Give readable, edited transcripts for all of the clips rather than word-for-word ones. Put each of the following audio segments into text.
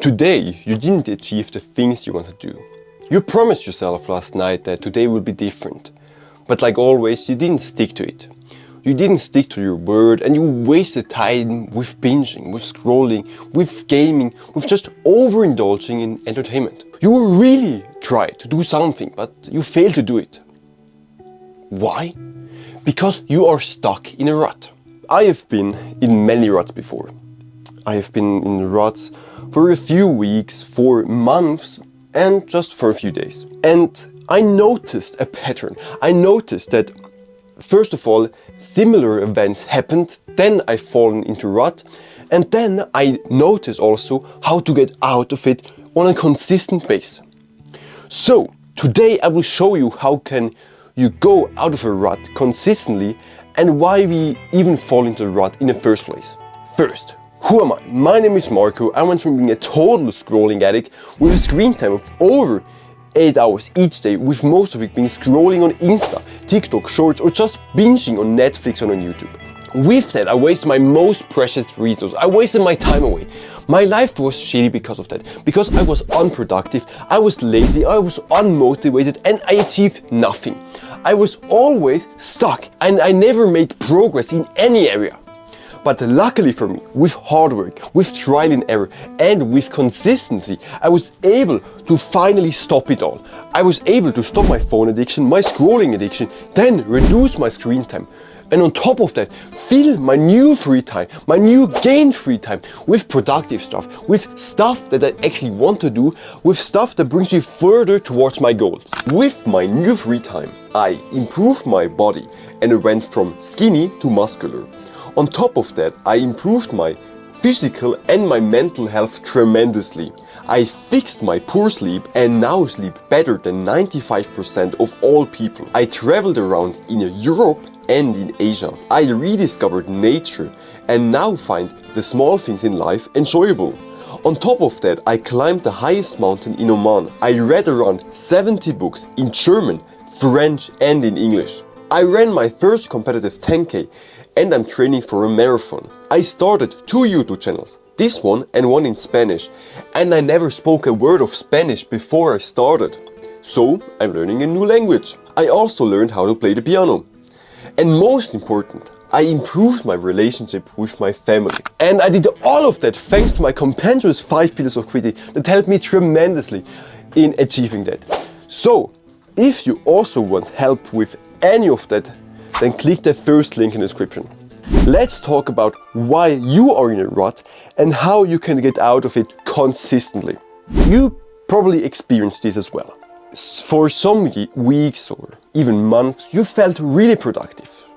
Today you didn't achieve the things you want to do. You promised yourself last night that today will be different. But like always, you didn't stick to it. You didn't stick to your word and you wasted time with binging, with scrolling, with gaming, with just overindulging in entertainment. You really tried to do something, but you failed to do it. Why? Because you are stuck in a rut. I have been in many ruts before. I have been in ruts for a few weeks, for months, and just for a few days. And I noticed a pattern. I noticed that, first of all, similar events happened, then I fallen into rut, and then I noticed also how to get out of it on a consistent basis. So, today I will show you how can you go out of a rut consistently and why we even fall into the rut in the first place. First, who am I? My name is Marco. I went from being a total scrolling addict with a screen time of over 8 hours each day, with most of it being scrolling on Insta, TikTok, Shorts, or just binging on Netflix and on YouTube. With that, I wasted my most precious resource. I wasted my time away. My life was shitty because of that. Because I was unproductive, I was lazy, I was unmotivated, and I achieved nothing. I was always stuck, and I never made progress in any area. But luckily for me, with hard work, with trial and error, and with consistency, I was able to finally stop it all. I was able to stop my phone addiction, my scrolling addiction, then reduce my screen time. And on top of that, fill my new free time, my new gained free time with productive stuff, with stuff that I actually want to do, with stuff that brings me further towards my goals. With my new free time, I improved my body and I went from skinny to muscular. On top of that, I improved my physical and my mental health tremendously. I fixed my poor sleep and now sleep better than 95% of all people. I traveled around in Europe and in Asia. I rediscovered nature and now find the small things in life enjoyable. On top of that, I climbed the highest mountain in Oman. I read around 70 books in German, French and in English. I ran my first competitive 10K and I'm training for a marathon. I started 2 YouTube channels, this one and one in Spanish, and I never spoke a word of Spanish before I started. So I'm learning a new language. I also learned how to play the piano. And most important, I improved my relationship with my family. And I did all of that thanks to my compendious 5 pillars of quitting that helped me tremendously in achieving that. So, if you also want help with any of that, then click the first link in the description. Let's talk about why you are in a rut and how you can get out of it consistently. You probably experienced this as well. For some weeks or even months, you felt really productive.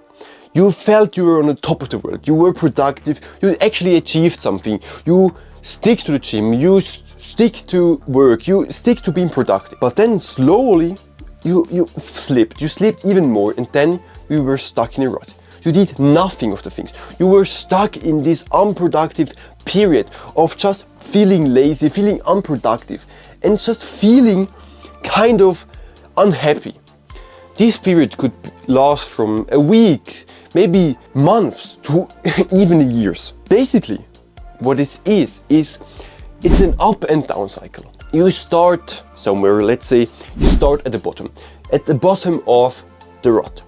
You felt you were on the top of the world. You were productive. You actually achieved something. You stick to the gym. You stick to work. You stick to being productive. But then slowly you slipped. You slipped even more, and then you were stuck in a rut. You did nothing of the things. You were stuck in this unproductive period of just feeling lazy, feeling unproductive, and just feeling kind of unhappy. This period could last from a week, maybe months, to even years. Basically, what this is it's an up and down cycle. You start somewhere, let's say you start at the bottom of the rut.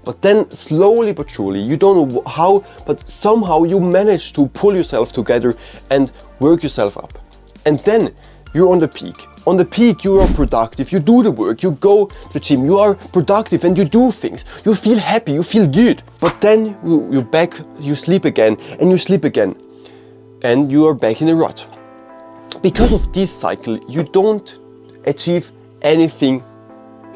But then slowly but surely, you don't know how, but somehow you manage to pull yourself together and work yourself up. And then you're on the peak. On the peak, you are productive, you do the work, you go to the gym, you are productive and you do things. You feel happy, you feel good. But then you're back, you sleep again and you sleep again. And you are back in a rut. Because of this cycle, you don't achieve anything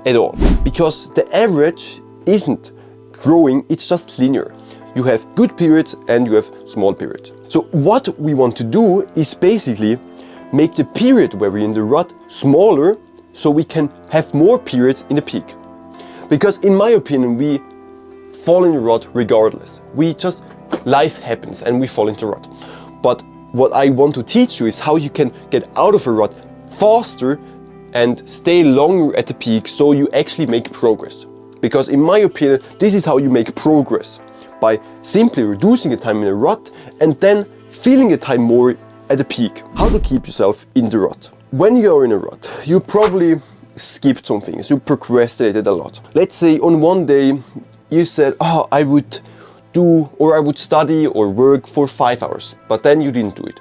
at all. Because the average isn't growing, it's just linear. You have good periods and you have small periods. So what we want to do is basically make the period where we're in the rut smaller so we can have more periods in the peak. Because in my opinion, we fall in the rut regardless. Life happens and we fall into rut. But what I want to teach you is how you can get out of a rut faster and stay longer at the peak so you actually make progress. Because in my opinion, this is how you make progress, by simply reducing the time in a rut and then filling the time more at the peak. How to keep yourself in the rut. When you are in a rut, you probably skipped some things, you procrastinated a lot. Let's say on one day you said, oh, I would study or work for 5 hours, but then you didn't do it.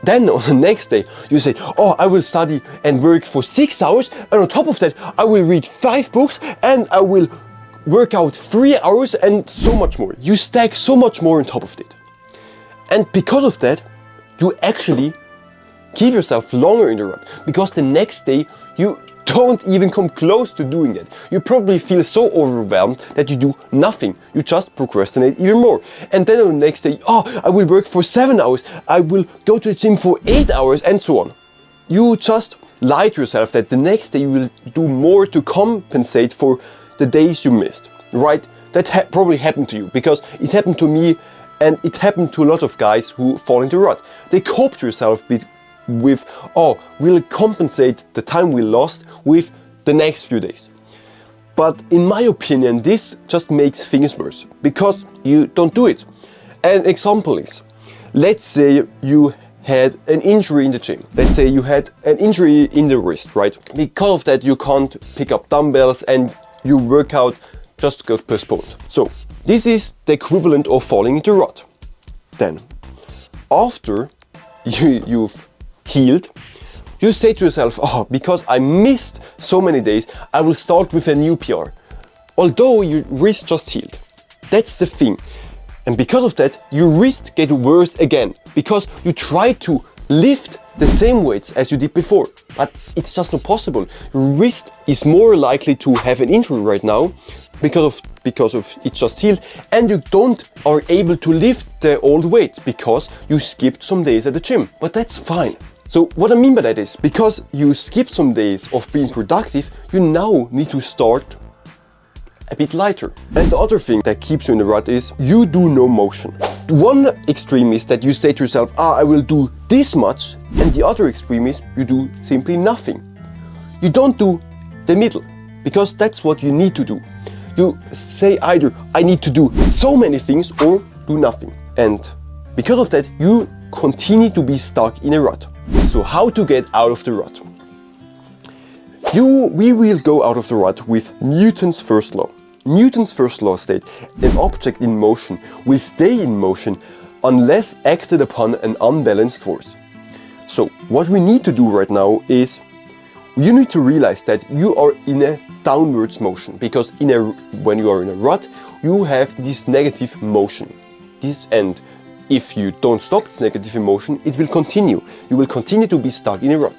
Then on the next day you say, oh, I will study and work for 6 hours, and on top of that I will read 5 books and I will work out 3 hours and so much more. You stack so much more on top of it. And because of that, you actually keep yourself longer in the rut, because the next day you don't even come close to doing it. You probably feel so overwhelmed that you do nothing. You just procrastinate even more. And then on the next day, oh, I will work for 7 hours. I will go to the gym for 8 hours and so on. You just lie to yourself that the next day you will do more to compensate for the days you missed, right? That probably happened to you, because it happened to me and it happened to a lot of guys who fall into rut. They cope to yourself with, oh, we'll compensate the time we lost with the next few days. But in my opinion, this just makes things worse, because you don't do it. An example is, let's say you had an injury in the gym. Let's say you had an injury in the wrist, right? Because of that, you can't pick up dumbbells and your workout just got postponed. So this is the equivalent of falling into rut. Then, after you've healed, you say to yourself, oh, because I missed so many days, I will start with a new PR. Although your wrist just healed. That's the thing. And because of that, your wrist gets worse again, because you try to lift the same weights as you did before, but it's just not possible. Your wrist is more likely to have an injury right now because of it just healed, and you are able to lift the old weights because you skipped some days at the gym. But that's fine. So what I mean by that is, because you skipped some days of being productive, you now need to start a bit lighter. And the other thing that keeps you in the rut is you do no motion. One extreme is that you say to yourself, I will do this much, and the other extreme is you do simply nothing. You don't do the middle, because that's what you need to do. You say either I need to do so many things or do nothing. And because of that, you continue to be stuck in a rut. So how to get out of the rut? We will go out of the rut with Newton's first law. Newton's first law states an object in motion will stay in motion unless acted upon an unbalanced force. So what we need to do right now is you need to realize that you are in a downwards motion, because when you are in a rut, you have this negative motion. And if you don't stop this negative emotion, it will continue. You will continue to be stuck in a rut.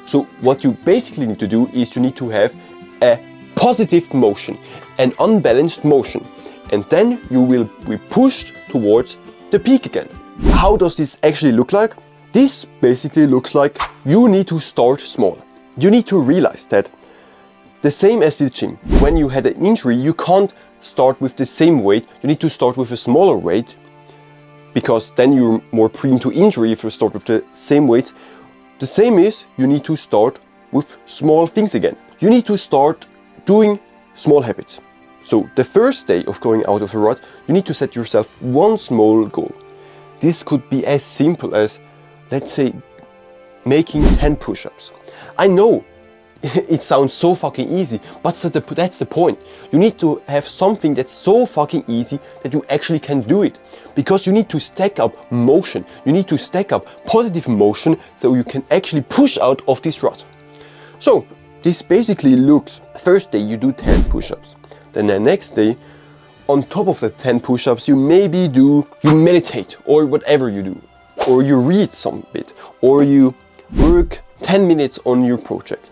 So what you basically need to do is you need to have a positive motion, an unbalanced motion, and then you will be pushed towards the peak again. How does this actually look like? This basically looks like you need to start small. You need to realize that the same as the gym, when you had an injury, you can't start with the same weight. You need to start with a smaller weight, because then you're more prone to injury if you start with the same weight. The same is, you need to start with small things again. You need to start doing small habits. So the first day of going out of a rut, you need to set yourself one small goal. This could be as simple as, let's say, making 10 push-ups. I know it sounds so fucking easy, but that's the point. You need to have something that's so fucking easy that you actually can do it. Because you need to stack up motion. You need to stack up positive motion so you can actually push out of this rut. So this basically looks, first day you do 10 push-ups. Then the next day, on top of the 10 push-ups, you meditate or whatever you do. Or you read some bit. Or you work 10 minutes on your project.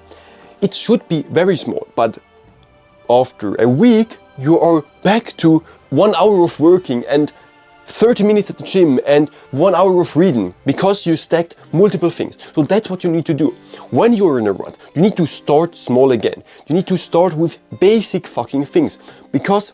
It should be very small, but after a week, you are back to 1 hour of working and 30 minutes at the gym and 1 hour of reading, because you stacked multiple things. So that's what you need to do. When you're in a rut, you need to start small again. You need to start with basic fucking things, because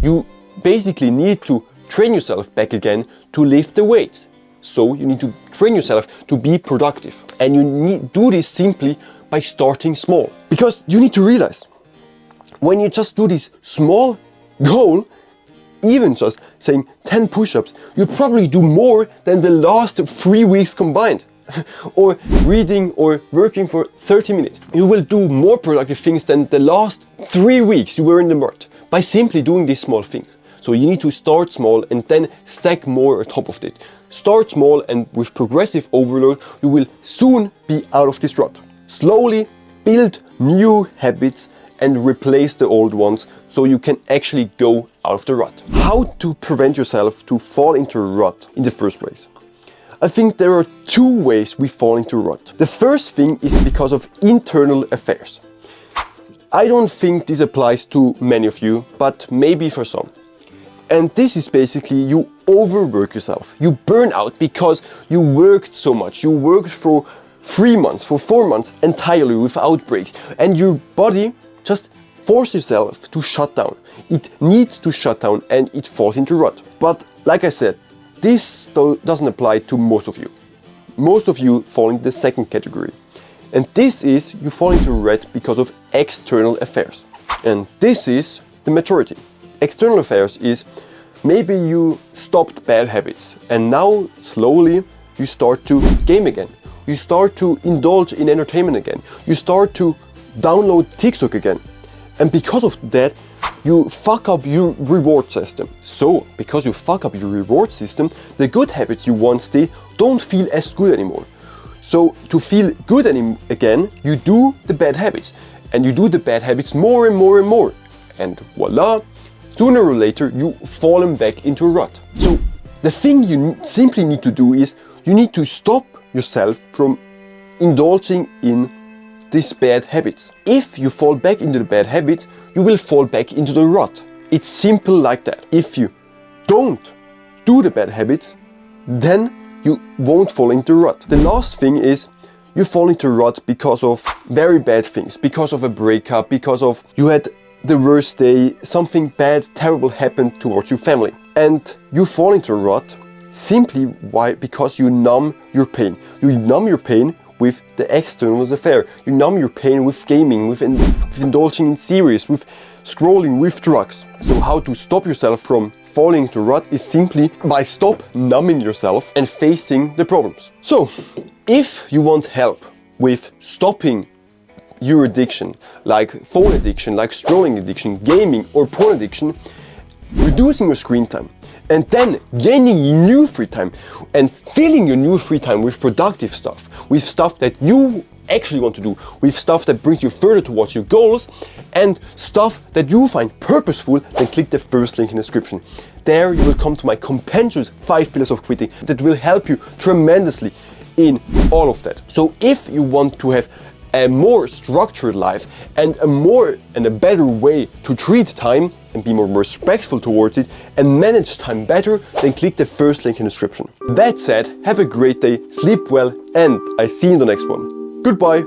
you basically need to train yourself back again to lift the weights. So you need to train yourself to be productive. And you do this simply by starting small. Because you need to realize, when you just do this small goal, even just saying 10 push-ups, you probably do more than the last 3 weeks combined. Or reading or working for 30 minutes. You will do more productive things than the last 3 weeks you were in the mud by simply doing these small things. So you need to start small and then stack more on top of it. Start small, and with progressive overload, you will soon be out of this rut. Slowly build new habits and replace the old ones so you can actually go out of the rut. How to prevent yourself to fall into a rut in the first place? I think there are 2 ways we fall into a rut. The first thing is because of internal affairs. I don't think this applies to many of you, but maybe for some. And this is basically you overwork yourself. You burn out because you worked so much. You worked for 3 months, for 4 months entirely without breaks. And your body just forces yourself to shut down. It needs to shut down and it falls into rut. But like I said, this doesn't apply to most of you. Most of you fall in the second category. And this is you fall into rut because of external affairs. And this is the majority. External affairs is maybe you stopped bad habits and now slowly you start to game again. You start to indulge in entertainment again. You start to download TikTok again. And because of that, you fuck up your reward system. So, because you fuck up your reward system, the good habits you once did don't feel as good anymore. So, to feel good again, you do the bad habits. And you do the bad habits more and more and more. And voila, sooner or later, you fall back into a rut. So, the thing you simply need to do is, you need to stop yourself from indulging in these bad habits. If you fall back into the bad habits, you will fall back into the rut. It's simple like that. If you don't do the bad habits, then you won't fall into rut. The last thing is you fall into rut because of very bad things, because of a breakup, because of you had the worst day, something bad, terrible happened towards your family. And you fall into a rut simply because you numb your pain. You numb your pain with the external affair. You numb your pain with gaming, with indulging in series, with scrolling, with drugs. So how to stop yourself from falling into rut is simply by stop numbing yourself and facing the problems. So, if you want help with stopping your addiction, like phone addiction, like scrolling addiction, gaming or porn addiction, reducing your screen time, and then gaining new free time and filling your new free time with productive stuff, with stuff that you actually want to do, with stuff that brings you further towards your goals, and stuff that you find purposeful, then click the first link in the description. There you will come to my compendious 5 pillars of quitting that will help you tremendously in all of that. So if you want to have a more structured life and a better way to treat time and be more respectful towards it and manage time better, then click the first link in the description. That said, have a great day, sleep well, and I see you in the next one. Goodbye.